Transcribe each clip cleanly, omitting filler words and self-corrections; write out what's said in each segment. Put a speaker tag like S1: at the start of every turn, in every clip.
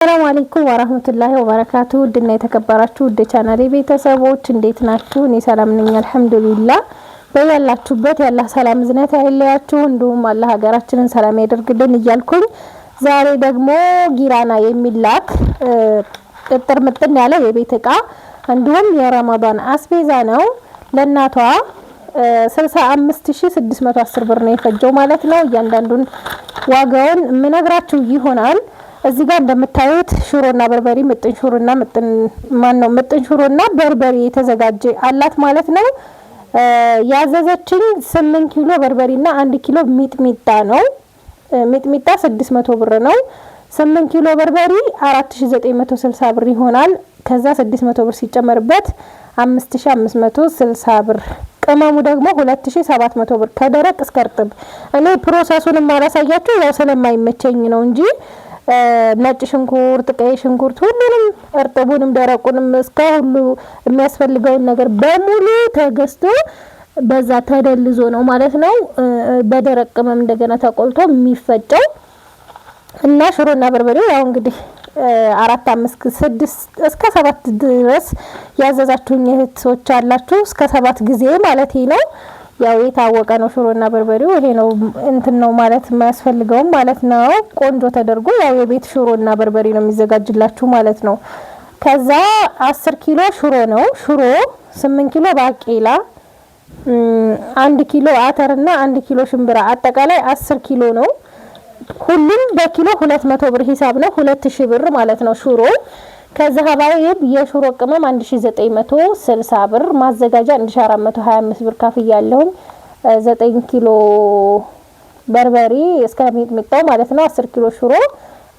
S1: ሰላም አለይኩም ወራህመቱላሂ ወበረካቱ ድና የተከበራችሁ ውድ ቻናሌ ቤተሰቦች እንዴት ናችሁ? እኔ ሰላም ነኝ አልሐምዱሊላህ። በያላችሁበት ያላህ ሰላም ዝነት አይለያችሁ፣ እንዲሁም አላህ ሀገራችንን ሰላም ያደርግልን እያልኩኝ ዛሬ ደግሞ ጊራና የሚላክ ጥጥር ምጥን ያለ የቤት እቃ እንዲሁም የረመዳን አስቤዛ ነው ለናቷ 65610 ብር ነው የፈጀው ማለት ነው። እያንዳንዱን ዋጋውን ምነግራችሁ ይሆናል። እዚህ ጋር እንደምታዩት ሽሮና በርበሬ ምጥን ሽሮና በርበሬ የተዘጋጀ አላት ማለት ነው። ያዘዘችኝ 8 ኪሎ በርበሬና 1 ኪሎ ሚጥሚጣ ነው። ሚጥሚጣ 600 ብር ነው። 8 ኪሎ በርበሬ 4960 ብር ይሆናል። ከዛ 600 ብር ሲጨመርበት 5560 ብር። ቅመሙ ደግሞ 2700 ብር ከደረቅ እስከ እርጥብ። እኔ ፕሮሰሱን ማላሳያችሁ ያው ስለማይመቸኝ ነው እንጂ ነጭ ሽንኩርት፣ ቀይ ሽንኩርት ሁሉንም እርጥቡንም ደረቁንም እስከ ሁሉ የሚያስፈልገውን ነገር በሙሉ ተገዝቶ በዛ ተደልዞ ነው ማለት ነው። በደረቅ ቅመም እንደገና ተቆልቶ የሚፈጨው እና ሽሮና በርበሬው ያው እንግዲህ 4 5 6 እስከ 7 ድረስ ያዘዛችሁኝ እህቶች አላችሁ። እስከ 7 ጊዜ ማለት ነው። ያው የታወቀ ነው ሽሮና በርበሬው ይሄ ነው እንትን ነው ማለት የማያስፈልገው ማለት ነው። ቆንጆ ተደርጎ ያው የቤት ሽሮና በርበሬ ነው የሚዘጋጅላችሁ ማለት ነው። ከዛ 10 ኪሎ ሽሮ ነው። ሽሮ 8 ኪሎ ባቄላ፣ 1 ኪሎ አተርና 1 ኪሎ ሽምብራ አጠቃላይ 10 ኪሎ ነው። ሁሉም በኪሎ 200 ብር ሂሳብ ነው። 2000 ብር ማለት ነው ሽሮ። ከዛ ሀባይብ የሽሮ ቅመም 1960 ብር፣ ማዘጋጃ 1425 ብር ካፍያለሁ። 9 ኪሎ በርበሬ እስከ ሚጥሚጣው ማለት ነው። 10 ኪሎ ሽሮ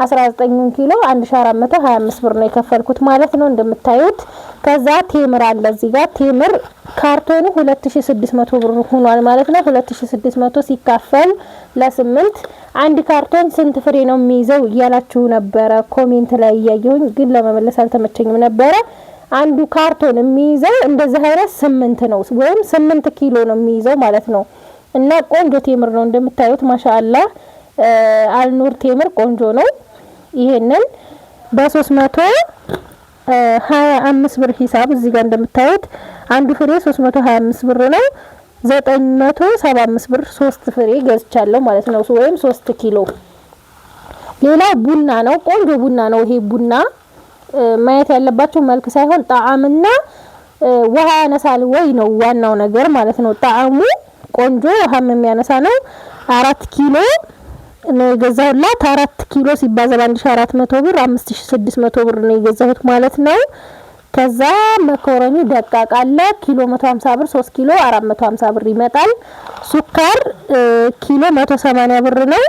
S1: 19 ኪሎ 1425 ብር ነው የከፈልኩት ማለት ነው እንደምታዩት። ከዛ ቴምር አለ እዚህ ጋር ቴምር ካርቶኑ 2600 ብር ሆኗል ማለት ነው። 2600 ሲካፈል ለ8 አንድ ካርቶን ስንት ፍሬ ነው የሚይዘው እያላችሁ ነበረ ኮሜንት ላይ እያየሁኝ፣ ግን ለመመለስ አልተመቸኝም ነበረ። አንዱ ካርቶን የሚይዘው እንደዚህ አይነት 8 ነው ወይም 8 ኪሎ ነው የሚይዘው ማለት ነው። እና ቆንጆ ቴምር ነው እንደምታዩት ማሻአላህ። አልኑር ቴምር ቆንጆ ነው። ይሄንን በ325 ብር ሂሳብ እዚህ ጋር እንደምታዩት አንዱ ፍሬ 325 ብር ነው። 975 ብር 3 ፍሬ ገዝቻለሁ ማለት ነው ወይም 3 ኪሎ። ሌላው ቡና ነው። ቆንጆ ቡና ነው። ይሄ ቡና ማየት ያለባችሁ መልክ ሳይሆን ጣዕምና ውሃ ያነሳል ወይ ነው ዋናው ነገር ማለት ነው። ጣዕሙ ቆንጆ ውሃም የሚያነሳ ነው። 4 ኪሎ ነው የገዛሁላት። 4 ኪሎ ሲባዛ 1400 ብር 5600 ብር ነው የገዛሁት ማለት ነው። ከዛ መኮረኒ ደቃቅ አለ ኪሎ 150 ብር 3 ኪሎ 450 ብር ይመጣል። ሱካር ኪሎ 180 ብር ነው።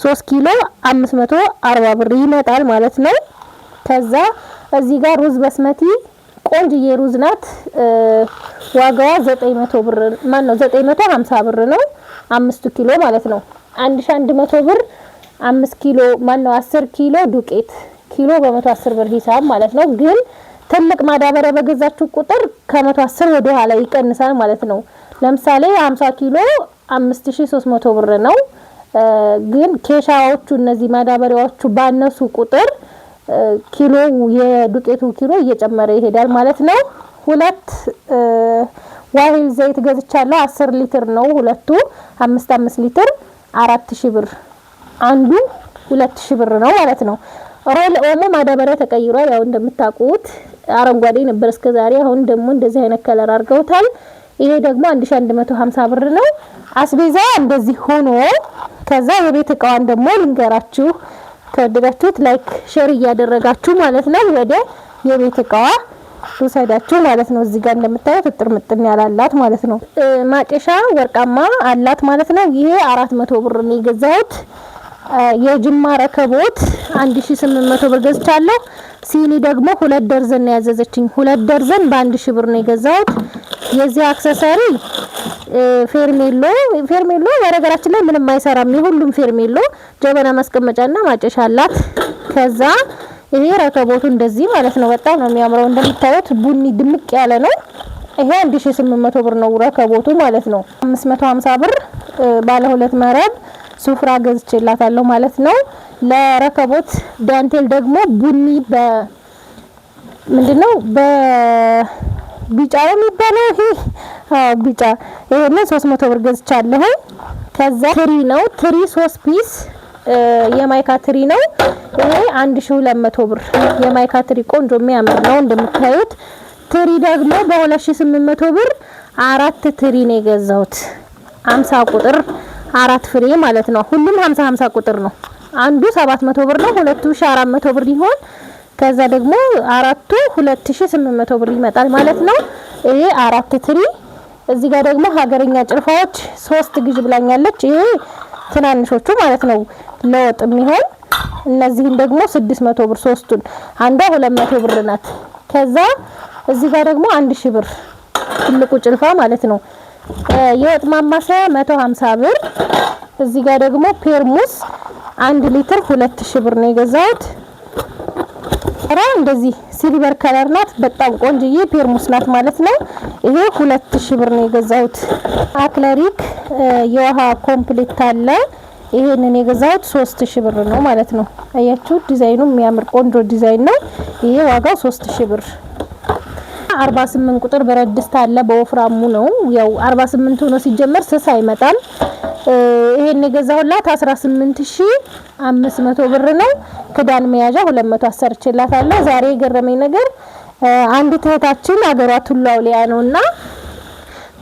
S1: 3 ኪሎ 540 ብር ይመጣል ማለት ነው። ከዛ እዚህ ጋር ሩዝ በስመቲ ቆንጆዬ ሩዝ ናት። ዋጋዋ 900 ብር 950 ብር ነው። 5 ኪሎ ማለት ነው። 1100 ብር 5 ኪሎ 10 ኪሎ ዱቄት ኪሎ በ110 ብር ሂሳብ ማለት ነው። ግን ትልቅ ማዳበሪያ በገዛችሁ ቁጥር ከ110 ወደ ኋላ ይቀንሳል ማለት ነው። ለምሳሌ 50 ኪሎ 5300 ብር ነው። ግን ኬሻዎቹ እነዚህ ማዳበሪያዎቹ ባነሱ ቁጥር ኪሎ የዱቄቱ ኪሎ እየጨመረ ይሄዳል ማለት ነው። 2 ዋሂል ዘይት ገዝቻለሁ 10 ሊትር ነው። ሁለቱ 5 ሊትር 4000 ብር አንዱ 2000 ብር ነው ማለት ነው። ሮል ኦሞ ማዳበሪያ ተቀይሯል። ያው እንደምታውቁት አረንጓዴ ነበር እስከዛሬ፣ አሁን ደግሞ እንደዚህ አይነት ከለር አድርገውታል። ይሄ ደግሞ 1150 ብር ነው። አስቤዛ እንደዚህ ሆኖ ከዛ የቤት እቃዋን ደግሞ ልንገራችሁ። ከወደዳችሁት ላይክ ሼር እያደረጋችሁ ማለት ነው ወደ የቤት እቃዋ ወሰዳችሁ ማለት ነው። እዚህ ጋር እንደምታዩት ጥጥር ምጥን ያላላት ማለት ነው። ማጨሻ ወርቃማ አላት ማለት ነው። ይሄ 400 ብር ነው የገዛሁት። የጅማ ረከቦት 1800 ብር ገዝቻለሁ። ሲኒ ደግሞ 2 ደርዘን ነው ያዘዘችኝ። 2 ደርዘን በ1000 ብር ነው የገዛሁት። የዚህ አክሰሰሪ ፌርሜሎ በነገራችን ላይ ምንም አይሰራም። የሁሉም ፌርሜሎ ጀበና ማስቀመጫና ማጨሻ አላት። ከዛ ይሄ ረከቦቱ እንደዚህ ማለት ነው። በጣም ነው የሚያምረው። እንደምታዩት ቡኒ ድምቅ ያለ ነው። ይሄ 1800 ብር ነው ረከቦቱ ማለት ነው። 550 ብር ባለ 2 መረብ ሱፍራ ገዝቼላታለሁ ማለት ነው። ለረከቦት ዳንቴል ደግሞ ቡኒ ምንድነው በቢጫ የሚባለው ይሄ ቢጫ ይሄን 300 ብር ገዝቻለሁ። ከዛ ትሪ ነው። ትሪ 3 ፒስ የማይካ ትሪ ነው። ይሄ 1200 ብር የማይካ ትሪ ቆንጆ የሚያምር ነው እንደምታዩት። ትሪ ደግሞ በ2800 ብር 4 ትሪ ነው የገዛሁት። 50 ቁጥር 4 ፍሬ ማለት ነው። ሁሉም 50 ቁጥር ነው። አንዱ 700 ብር ነው። 2400 ብር ይሆን። ከዛ ደግሞ አራቱ 2800 ብር ይመጣል ማለት ነው። ይሄ 4 ትሪ። እዚህ ጋር ደግሞ ሀገርኛ ጭልፋዎች 3 ግዥ ብላኛለች። ይሄ ትናንሾቹ ማለት ነው ለወጥ የሚሆን። እነዚህን ደግሞ 600 ብር ሶስቱን፣ አንዷ 200 ብር ናት። ከዛ እዚህ ጋር ደግሞ 1000 ብር ትልቁ ጭልፋ ማለት ነው። የወጥ ማማሰያ 150 ብር። እዚህ ጋር ደግሞ ፔርሙስ 1 ሊትር 2000 ብር ነው የገዛሁት። እንደዚህ ሲልቨር ከለር ናት። በጣም ቆንጆዬ ፔርሙስ ናት ማለት ነው። ይሄ 2000 ብር ነው የገዛሁት። አክለሪክ የውሃ ኮምፕሌት አለ። ይሄንን የገዛሁት 3000 ብር ነው ማለት ነው። አያችሁ ዲዛይኑ የሚያምር ቆንጆ ዲዛይን ነው። ይሄ ዋጋው 3000 ብር። 48 ቁጥር ብረት ድስት አለ። በወፍራሙ ነው። ያው 48 ሆኖ ሲጀመር ስስ አይመጣም። ይሄን የገዛሁላት 18500 ብር ነው። ክዳን መያዣ 200 አሰርችላታለሁ። ዛሬ የገረመኝ ነገር አንድ እህታችን አገሯ ቱሉ አውሊያ ነውና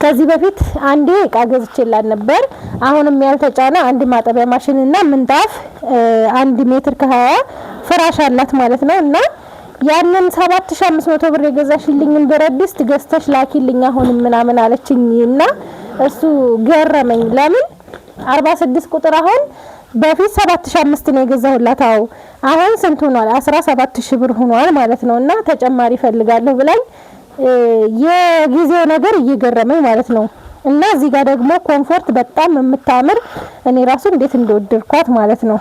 S1: ከዚህ በፊት አንዴ እቃ ገዝቼላት ነበር። አሁንም ያልተጫነ አንድ ማጠቢያ ማሽንና ምንጣፍ 1 ሜትር ከ20 ፍራሽ አላት ማለት ነው። እና ያንን 7500 ብር የገዛሽልኝን ብረት ድስት ገዝተሽ ላኪልኝ አሁን ምናምን አለችኝና እሱ ገረመኝ። ለምን 46 ቁጥር አሁን በፊት 7500 ነው የገዛሁላት። አሁን ስንት ሆኗል? 17000 ብር ሆኗል ማለት ነውና ተጨማሪ ፈልጋለሁ ብላኝ የጊዜው ነገር እየገረመኝ ማለት ነው። እና እዚህ ጋር ደግሞ ኮምፎርት በጣም የምታምር እኔ ራሱ እንዴት እንደወደድኳት ማለት ነው።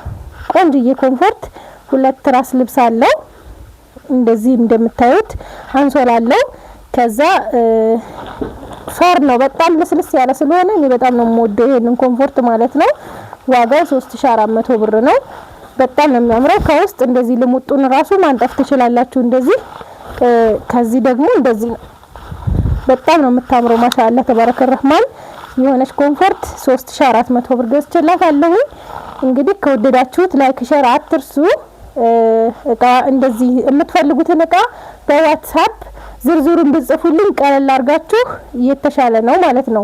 S1: ቆንጆዬ ኮምፎርት 2 ትራስ ልብስ አለው። እንደዚህ እንደምታዩት አንሶላ አለው። ከዛ ፈር ነው በጣም ልስልስ ያለ ስለሆነ እኔ በጣም ነው የምወደው ይሄንን ኮምፎርት ማለት ነው። ዋጋው 3400 ብር ነው። በጣም ነው የሚያምረው። ከውስጥ እንደዚህ ልሙጡን ራሱ ማንጠፍ ትችላላችሁ እንደዚህ። ከዚህ ደግሞ እንደዚህ ነው። በጣም ነው የምታምረው። ማሻአላ ተባረከ ረህማን የሆነች ኮምፎርት 3400 ብር ገዝቼላታለሁ። እንግዲህ ከወደዳችሁት ላይክ ሼር አትርሱ። እቃ እንደዚህ የምትፈልጉትን እቃ በዋትስአፕ ዝርዝሩን ብጽፉልኝ ቀለል አርጋችሁ የተሻለ ነው ማለት ነው።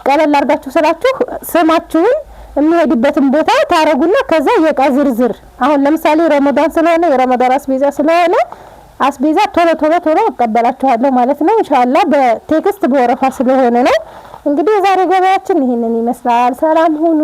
S1: ቀለል አርጋችሁ ስላችሁ ስማችሁን የሚሄድበትን ቦታ ታረጉና ከዛ የእቃ ዝርዝር አሁን ለምሳሌ ረመዳን ስለሆነ የረመዳን አስቤዛ ስለሆነ አስቤዛ ቶሎ እቀበላችኋለሁ ማለት ነው። ኢንሻአላህ በቴክስት በወረፋ ስለሆነ ነው። እንግዲህ ዛሬ ገበያችን ይሄንን ይመስላል። ሰላም ሁኑ።